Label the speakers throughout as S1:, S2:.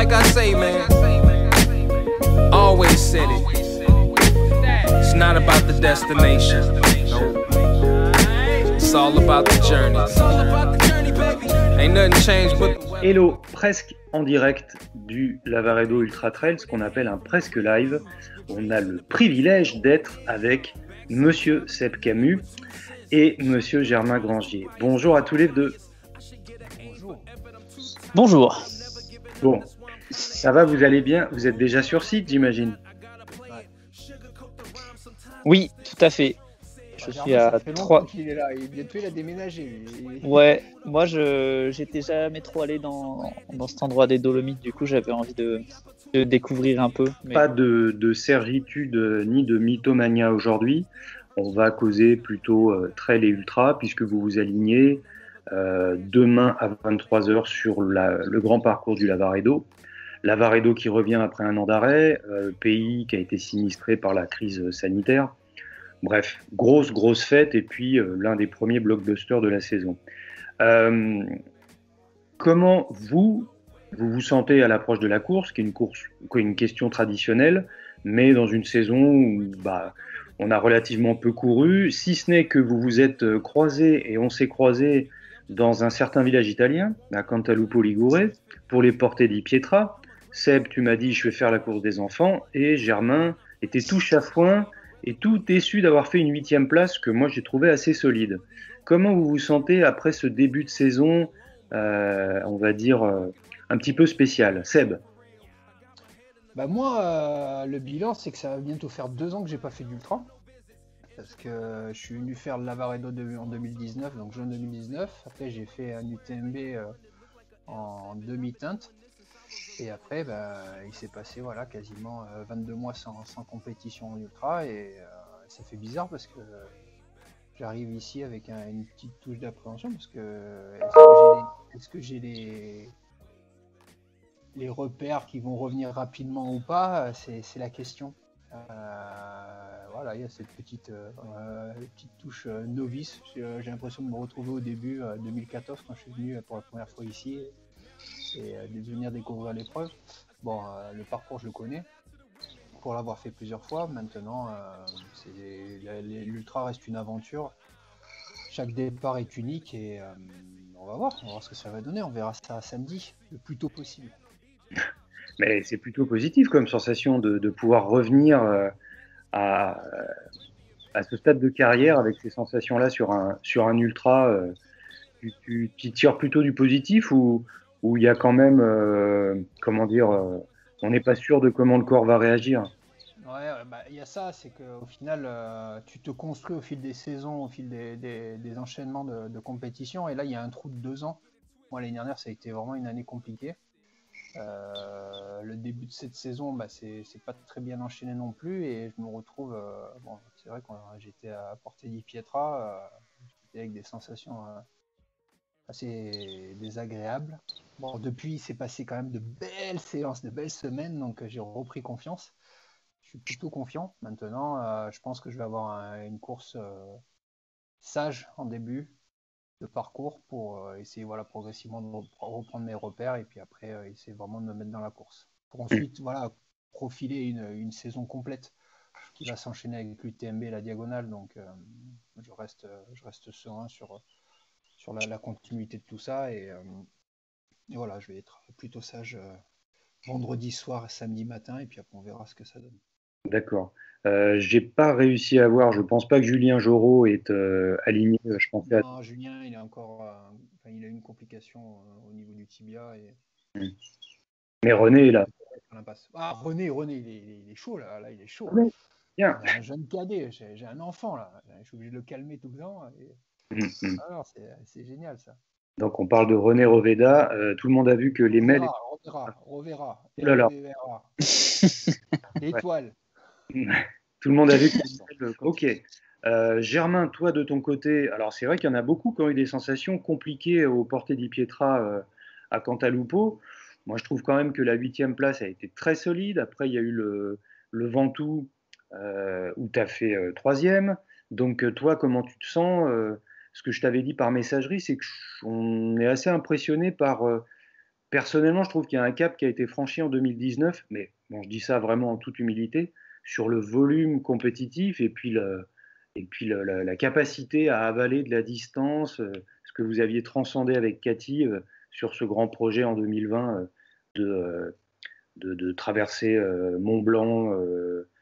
S1: like I say, man, always said it. It's not about the destination. Nope. It's all about the journey. It's all about the journey, baby. Ain't nothing changed but the weather.
S2: Hello, presque en direct du Lavaredo Ultra Trail, ce qu'on appelle un presque live. On a le privilège d'être avec Monsieur Seb Camus et Monsieur Germain Grangier. Bonjour à tous les deux.
S3: Bonjour.
S2: Bon, ça va, vous allez bien? Vous êtes déjà sur site, j'imagine?
S3: Oui, tout à fait. Je suis à 3.
S4: Il est là, et bientôt il a déménagé. Lui.
S3: Ouais, moi j'étais jamais trop allé dans cet endroit des Dolomites, du coup j'avais envie de découvrir un peu. Mais...
S2: Pas de certitude ni de mythomania aujourd'hui. On va causer plutôt trail et ultra puisque vous vous alignez demain à 23h sur le grand parcours du Lavaredo. Lavaredo qui revient après un an d'arrêt, pays qui a été sinistré par la crise sanitaire. Bref, grosse fête et puis l'un des premiers blockbusters de la saison. Comment vous vous sentez à l'approche de la course, qui est une question traditionnelle, mais dans une saison où on a relativement peu couru, si ce n'est que vous vous êtes croisés et on s'est croisés dans un certain village italien, à Cantalupo Ligure, pour les portées di Pietra. Seb, tu m'as dit je vais faire la course des enfants, et Germain était tout chafouin et tout déçu d'avoir fait une 8e place que moi j'ai trouvé assez solide. Comment vous vous sentez après ce début de saison, on va dire, un petit peu spécial? Seb?
S4: Moi, le bilan, c'est que ça va bientôt faire 2 ans que j'ai pas fait d'ultra. Parce que je suis venu faire le Lavaredo en 2019, donc juin 2019. Après, j'ai fait un UTMB en demi-teinte. Et après, il s'est passé quasiment 22 mois sans compétition en ultra. Et ça fait bizarre parce que j'arrive ici avec une petite touche d'appréhension. Parce que est-ce que j'ai les repères qui vont revenir rapidement ou pas? C'est la question. Il y a cette petite touche novice. J'ai l'impression de me retrouver au début 2014 quand je suis venu pour la première fois ici et de venir découvrir l'épreuve. Le parcours je le connais pour l'avoir fait plusieurs fois. Maintenant, l'ultra reste une aventure. Chaque départ est unique et on va voir ce que ça va donner. On verra ça samedi, le plus tôt possible.
S2: Mais c'est plutôt positif comme sensation de pouvoir revenir à ce stade de carrière avec ces sensations-là sur un ultra. Tu tires plutôt du positif ou il y a quand même, on n'est pas sûr de comment le corps va réagir?
S4: Ouais, il y a ça, c'est qu'au final, tu te construis au fil des saisons, au fil des enchaînements de compétition, et là, il y a un trou de 2 ans. Moi, l'année dernière, ça a été vraiment une année compliquée. Le début de cette saison, c'est pas très bien enchaîné non plus, et je me retrouve. C'est vrai que j'étais à Porte di Pietra, j'étais avec des sensations assez désagréables. Depuis, il s'est passé quand même de belles séances, de belles semaines, donc j'ai repris confiance. Je suis plutôt confiant. Maintenant, je pense que je vais avoir une course sage en début de parcours pour essayer progressivement de reprendre mes repères et puis après essayer vraiment de me mettre dans la course. Pour ensuite profiler une saison complète qui va s'enchaîner avec l'UTMB et la diagonale. Donc je reste serein sur la continuité de tout ça et voilà, je vais être plutôt sage vendredi soir, samedi matin et puis après on verra ce que ça donne.
S2: D'accord. J'ai pas réussi à voir. Je pense pas que Julien Jorot est aligné. Je pensais
S4: non, Julien, il est encore, il a une complication au niveau du tibia et.
S2: Mais René est là.
S4: René, il est chaud là, il est chaud.
S2: René, bien.
S4: Un jeune cadet, j'ai un enfant là. Je suis obligé de le calmer tout le temps. Alors c'est génial ça.
S2: Donc on parle de René Roveda. Tout le monde a vu que les mails.
S4: Reverra.
S2: Oh là là.
S4: L'étoile.
S2: Tout le monde a vu que... Ok. Germain, toi de ton côté, alors c'est vrai qu'il y en a beaucoup qui ont eu des sensations compliquées au Porte di Pietra à Cantalupo. Moi je trouve quand même que la 8e place a été très solide. Après il y a eu le Ventoux où tu as fait 3e. Donc toi comment tu te sens? Ce que je t'avais dit par messagerie, c'est qu'on est assez impressionné par Personnellement, je trouve qu'il y a un cap qui a été franchi en 2019, mais bon, je dis ça vraiment en toute humilité, sur le volume compétitif et puis la capacité à avaler de la distance, ce que vous aviez transcendé avec Cathy sur ce grand projet en 2020 de, euh, de traverser Mont Blanc,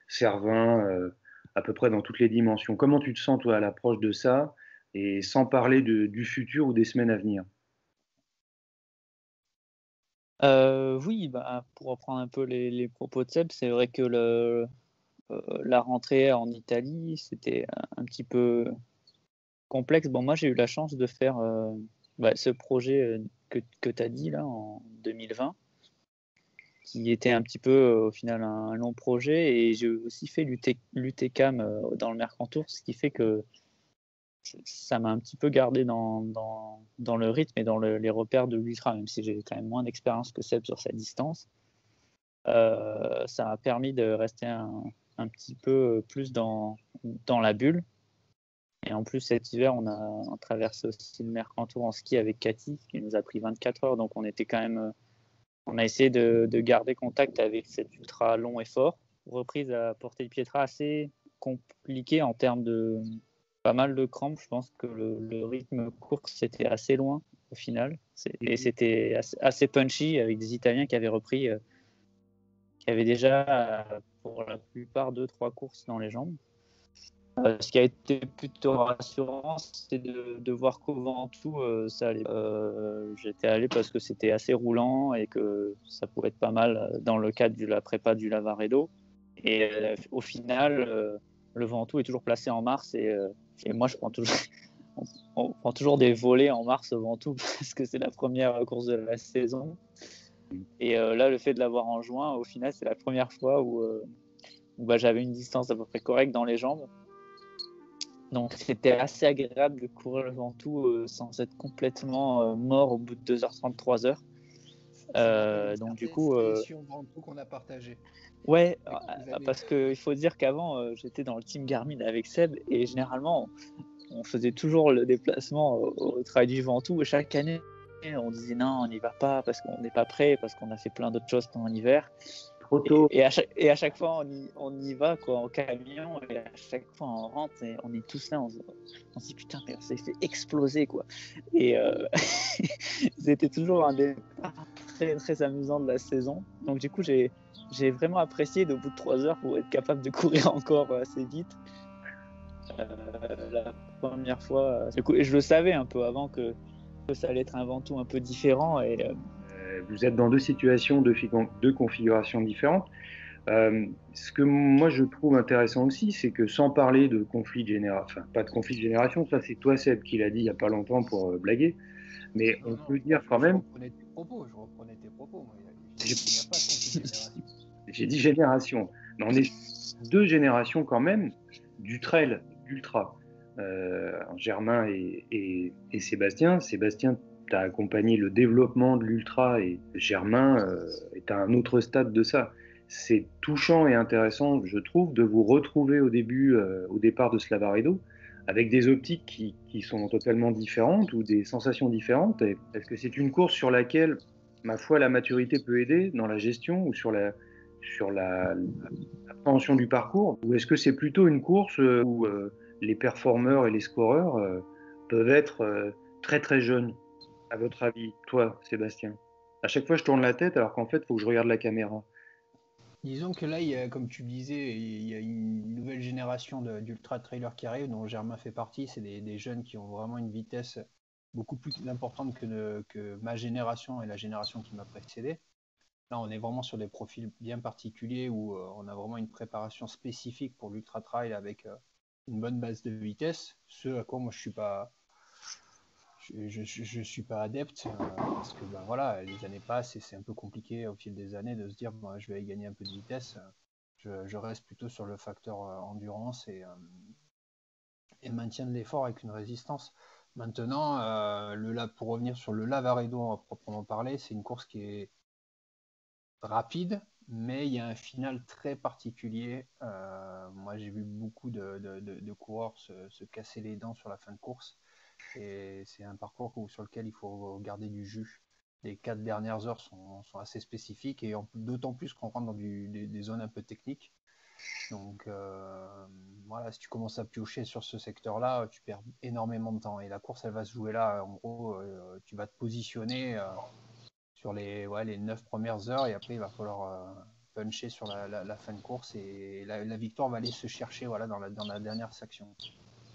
S2: Cervin, à peu près dans toutes les dimensions. Comment tu te sens, toi, à l'approche de ça, et sans parler du futur ou des semaines à venir?
S3: Oui, bah, pour reprendre un peu les propos de Seb, c'est vrai que la rentrée en Italie, c'était un petit peu complexe. Bon, moi, j'ai eu la chance de faire ce projet que tu as dit là en 2020, qui était un petit peu au final un long projet. Et j'ai aussi fait l'UTCAM dans le Mercantour, ce qui fait que ça m'a un petit peu gardé dans le rythme et dans les repères de l'ultra, même si j'ai quand même moins d'expérience que Seb sur sa distance. Ça m'a permis de rester un petit peu plus dans la bulle. Et en plus, cet hiver, on a traversé aussi le Mercantour en ski avec Cathy, qui nous a pris 24 heures. Donc, on a essayé de garder contact avec cet ultra long et fort. Reprise à portée de piétra assez compliquée en termes de pas mal de crampes. Je pense que le rythme course était assez loin au final. Et c'était assez punchy avec des Italiens qui avaient repris, qui avaient déjà pour la plupart 2-3 courses dans les jambes. Ce qui a été plutôt rassurant, c'est de voir qu'au Ventoux, ça allait. J'étais allé parce que c'était assez roulant et que ça pouvait être pas mal dans le cadre de la prépa du Lavaredo. Et au final, le Ventoux est toujours placé en mars et moi, on prend toujours des volets en mars au Ventoux parce que c'est la première course de la saison. Et là, le fait de l'avoir en juin, au final, c'est la première fois où j'avais une distance à peu près correcte dans les jambes. Donc c'était assez agréable de courir le Ventoux sans être complètement mort au bout de 2h30, 3h. Donc du coup,
S4: Ventoux qu'on a partagé.
S3: Ouais, parce qu'il faut dire qu'avant j'étais dans le team Garmin avec Seb et généralement on faisait toujours le déplacement au Trail du Ventoux et chaque année on disait non, on n'y va pas parce qu'on n'est pas prêt, parce qu'on a fait plein d'autres choses pendant l'hiver.
S2: Trop tôt.
S3: Et à chaque fois, on y va quoi, en camion, et à chaque fois, on rentre, et on est tous là, on se dit putain, mais on s'est fait exploser quoi. Et c'était toujours un départ très, très amusant de la saison. Donc, du coup, j'ai vraiment apprécié d'au bout de 3 heures pour être capable de courir encore assez vite. La première fois, et je le savais un peu avant que ça allait être un Ventoux un peu différent. Et
S2: Vous êtes dans deux situations, deux configurations différentes. Ce que moi je trouve intéressant aussi, c'est que sans parler de conflit de génération, enfin pas de conflit de génération, ça c'est toi Seb qui l'a dit il n'y a pas longtemps pour blaguer, mais on peut dire quand même.
S4: Je reprenais tes propos. Moi, il n'y a pas de conflit de génération.
S2: J'ai dit génération, mais on est deux générations quand même du trail, d'ultra. Germain et Sébastien. Sébastien, tu as accompagné le développement de l'ultra et Germain est à un autre stade de ça. C'est touchant et intéressant, je trouve, de vous retrouver au départ de ce Lavaredo, avec des optiques qui sont totalement différentes ou des sensations différentes. Est-ce que c'est une course sur laquelle, ma foi, la maturité peut aider dans la gestion ou sur l'appréhension du parcours? Ou est-ce que c'est plutôt une course où les performeurs et les scoreurs peuvent être très très jeunes, à votre avis, toi, Sébastien? À chaque fois, je tourne la tête alors qu'en fait, il faut que je regarde la caméra.
S4: Disons que là, comme tu le disais, il y a une nouvelle génération d'ultra trailers qui arrive, dont Germain fait partie. C'est des jeunes qui ont vraiment une vitesse beaucoup plus importante que ma génération et la génération qui m'a précédé. Là, on est vraiment sur des profils bien particuliers où on a vraiment une préparation spécifique pour l'ultra trail avec une bonne base de vitesse. Ce à quoi moi je suis pas adepte parce que ben voilà, les années passent et c'est un peu compliqué au fil des années de se dire bon, je vais aller gagner un peu de vitesse. Je reste plutôt sur le facteur endurance et maintien de l'effort avec une résistance. Maintenant, pour revenir sur le Lavaredo à proprement parler, c'est une course qui est rapide, mais il y a un final très particulier. Moi, j'ai vu beaucoup de coureurs se casser les dents sur la fin de course. Et c'est un parcours sur lequel il faut garder du jus. les 4 dernières heures sont assez spécifiques et d'autant plus qu'on rentre dans des zones un peu techniques. Donc voilà, si tu commences à piocher sur ce secteur-là, tu perds énormément de temps. Et la course, elle va se jouer là. En gros, tu vas te positionner sur les 9 premières heures et après, il va falloir puncher sur la fin de course. Et la victoire va aller se chercher voilà, dans la dernière section,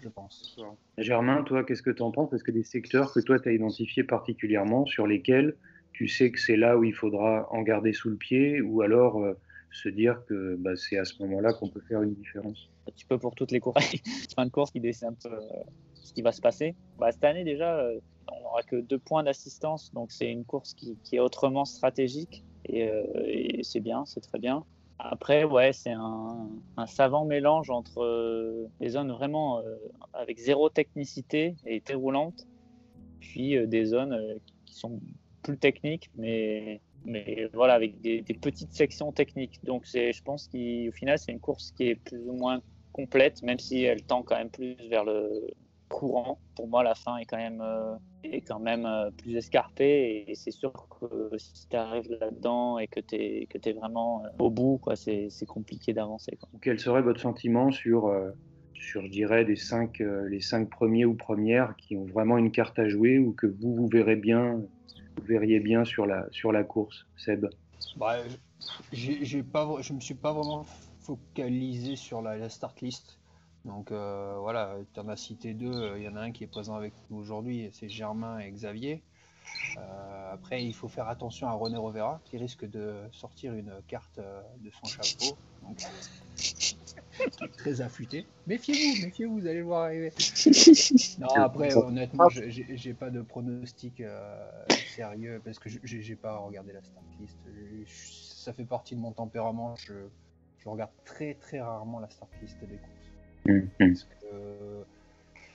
S4: je pense.
S2: Germain, toi, qu'est-ce que tu en penses? Est-ce que des secteurs que toi, tu as identifiés particulièrement sur lesquels tu sais que c'est là où il faudra en garder sous le pied ou alors se dire que c'est à ce moment-là qu'on peut faire une différence?
S3: Un petit peu pour toutes les courses, fin de course qui décide un peu ce qui va se passer. Cette année, déjà, on n'aura que 2 points d'assistance, donc c'est une course qui est autrement stratégique et c'est bien, c'est très bien. Après, ouais, c'est un savant mélange entre des zones vraiment avec zéro technicité et très roulantes, puis des zones qui sont plus techniques, mais voilà, avec des petites sections techniques. Donc, je pense qu'au final, c'est une course qui est plus ou moins complète, même si elle tend quand même plus vers le courant. Pour moi, la fin est quand même plus escarpée et c'est sûr que si tu arrives là-dedans et que tu es vraiment au bout, quoi, c'est compliqué d'avancer, quoi.
S2: Quel serait votre sentiment sur, je dirais, les 5 premiers ou premières qui ont vraiment une carte à jouer ou que vous verriez bien sur la course, Seb?
S4: Je me suis pas vraiment focalisé sur la start list. Donc voilà, tu en as cité 2. Il y en a un qui est présent avec nous aujourd'hui, c'est Germain et Xavier. Après, il faut faire attention à René Rovera qui risque de sortir une carte de son chapeau. Donc, très affûté. Méfiez-vous, vous allez le voir arriver. Non, après, honnêtement, j'ai pas de pronostic sérieux parce que j'ai pas regardé la start list. Ça fait partie de mon tempérament. Je regarde très très rarement la start list des courses. Parce que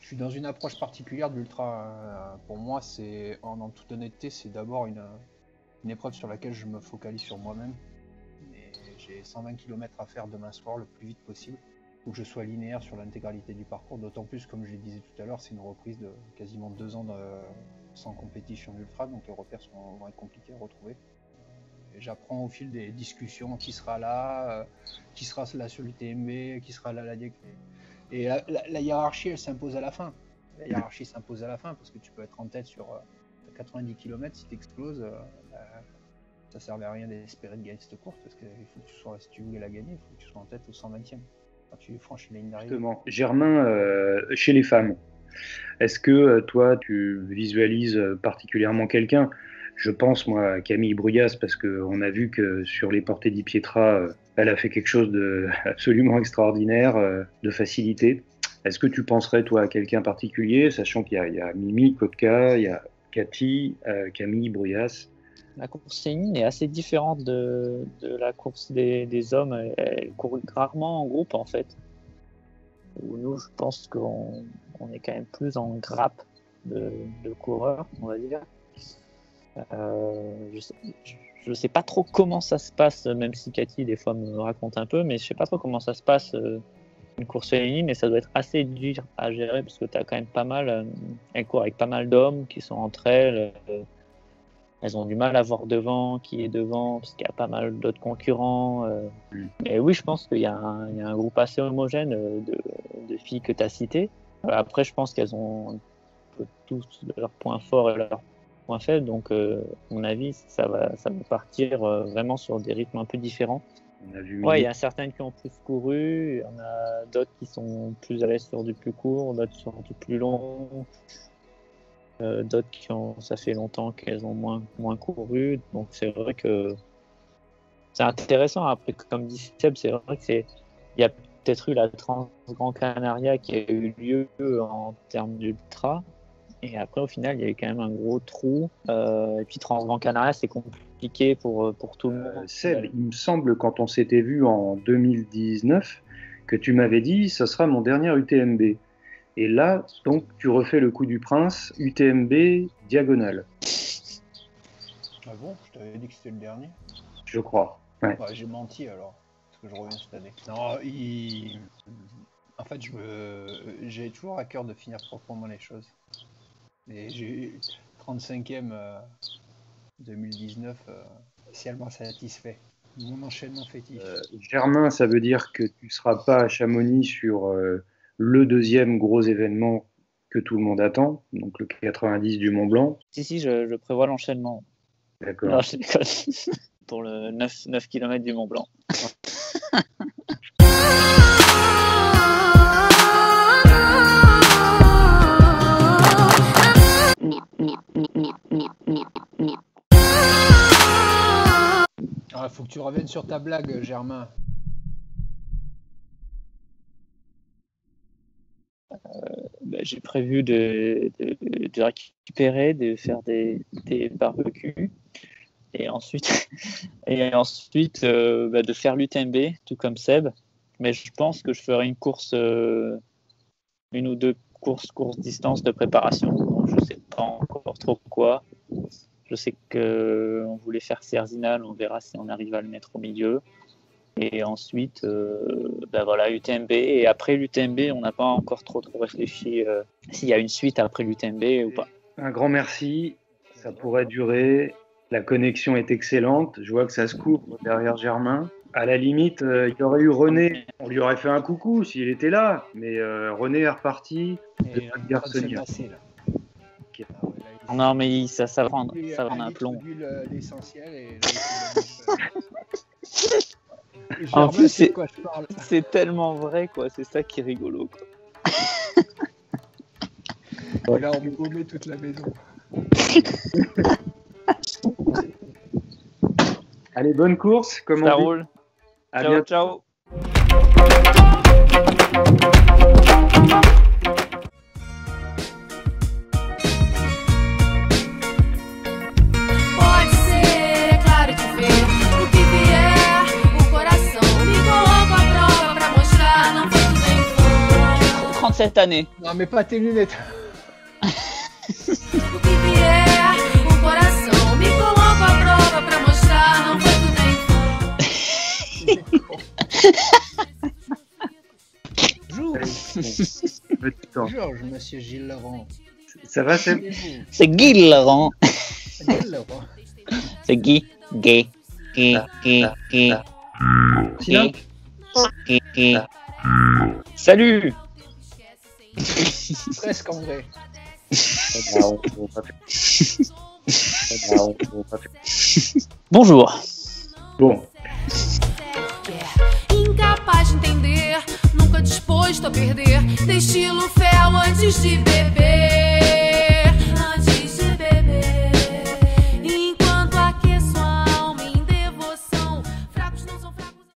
S4: je suis dans une approche particulière de l'ultra. Pour moi, c'est en toute honnêteté, c'est d'abord une épreuve sur laquelle je me focalise sur moi-même. J'ai 120 km à faire demain soir le plus vite possible. Il faut que je sois linéaire sur l'intégralité du parcours, d'autant plus, comme je le disais tout à l'heure, c'est une reprise de quasiment 2 ans sans compétition d'ultra, donc les repères vont être compliqués à retrouver. Et j'apprends au fil des discussions qui sera là sur l'UTMB, qui sera là la DIEC. Et la hiérarchie, elle s'impose à la fin. La hiérarchie s'impose à la fin parce que tu peux être en tête sur 90 km, si tu exploses, ça servait à rien d'espérer de gagner cette course parce que si tu voulais la gagner, il faut que tu sois en tête au 120e quand tu franchis la ligne d'arrivée.
S2: Justement, Germain, chez les femmes, est-ce que toi, tu visualises particulièrement quelqu'un? Je pense, moi, à Camille Bruyas, parce qu'on a vu que sur les portées di Pietra, elle a fait quelque chose d'absolument extraordinaire, de facilité. Est-ce que tu penserais, toi, à quelqu'un particulier, sachant qu'il y a Mimi, Kotka, il y a Cathy, Camille Bruyas?
S3: La course féminine est assez différente de la course des hommes. Elle court rarement en groupe, en fait. Nous, je pense qu'on est quand même plus en grappe de coureurs, on va dire. Je sais pas trop comment ça se passe, même si Cathy, des fois, me raconte un peu, mais je sais pas trop comment ça se passe, une course féminine, mais ça doit être assez dur à gérer, parce que tu as quand même pas mal... elle court avec pas mal d'hommes qui sont entre elles. Elles ont du mal à voir devant, qui est devant, parce qu'il y a pas mal d'autres concurrents. Mais oui, je pense qu'il y a un groupe assez homogène de filles que tu as citées. Après, je pense qu'elles ont un peu tous leurs points forts et leurs points faibles. Donc, à mon avis, ça va partir vraiment sur des rythmes un peu différents. Ouais, il y a certaines qui ont plus couru, il y en a d'autres qui sont plus à l'aise sur du plus court, d'autres sur du plus long. D'autres ça fait longtemps qu'elles ont moins couru, donc c'est vrai que c'est intéressant. Après, comme dit Seb, c'est vrai qu'il y a peut-être eu la Trans-Gran Canaria qui a eu lieu en termes d'ultra, et après au final il y a eu quand même un gros trou, et puis Trans-Gran Canaria c'est compliqué pour tout le monde.
S2: Seb, il me semble quand on s'était vu en 2019 que tu m'avais dit ça sera mon dernier UTMB. Et là, donc, tu refais le coup du prince, UTMB diagonale.
S4: Ah bon? Je t'avais dit que c'était le dernier?
S2: Je crois. Ouais.
S4: Ouais, j'ai menti alors, parce que je reviens cette année. Non, en fait, j'ai toujours à cœur de finir proprement les choses. Et j'ai 35e 2019, spécialement satisfait. Mon enchaînement fétiche.
S2: Germain, ça veut dire que tu ne seras pas à Chamonix sur le deuxième gros événement que tout le monde attend, donc le 90 du Mont Blanc.
S3: Si, je prévois l'enchaînement.
S2: D'accord.
S3: Non, je déconne. Pour le 9 km du Mont Blanc.
S4: Il faut que tu reviennes sur ta blague, Germain.
S3: J'ai prévu de récupérer, de faire des barbecues et ensuite, de faire l'UTMB, tout comme Seb. Mais je pense que je ferai une course, une ou deux courses distance de préparation. Donc, je ne sais pas encore trop quoi. Je sais qu'on voulait faire Cerzinal, on verra si on arrive à le mettre au milieu. Et ensuite, UTMB. Et après l'UTMB, on n'a pas encore trop réfléchi s'il y a une suite après l'UTMB ou pas.
S2: Un grand merci. Ça pourrait durer. La connexion est excellente. Je vois que ça se coupe derrière Germain. À la limite, il y aurait eu René. On lui aurait fait un coucou s'il était là. Mais René est reparti.
S4: Et Garçonnier.
S2: Okay.
S3: Non, mais ça va prendre un plomb.
S4: L'essentiel et
S3: en plus, c'est tellement vrai, quoi. C'est ça qui est rigolo, quoi.
S4: Et là, on met toute la maison.
S2: Allez, bonne course. Comme
S3: ça
S2: on dit.
S3: Roule.
S2: À
S3: ciao,
S2: bientôt.
S3: ciao.
S5: Pode ser, é claro que ver o que vier, o coração me coloca à prova pra mostrar, não foi tudo em vão.
S3: 37 années.
S4: Non, mais pas tes lunettes.
S5: O que vier, o coração me coloca à prova pra mostrar, não foi tudo em vão.
S4: Georges, monsieur Gilles Laurent.
S2: Ça va, Seb?
S3: C'est Guy Laurent.
S4: Gilles Laurent.
S3: C'est Guy. Salut.
S4: Presque en vrai.
S3: Bonjour.
S2: Bon.
S5: Incapaz de entender, nunca disposto a perder, destilo fel antes de beber.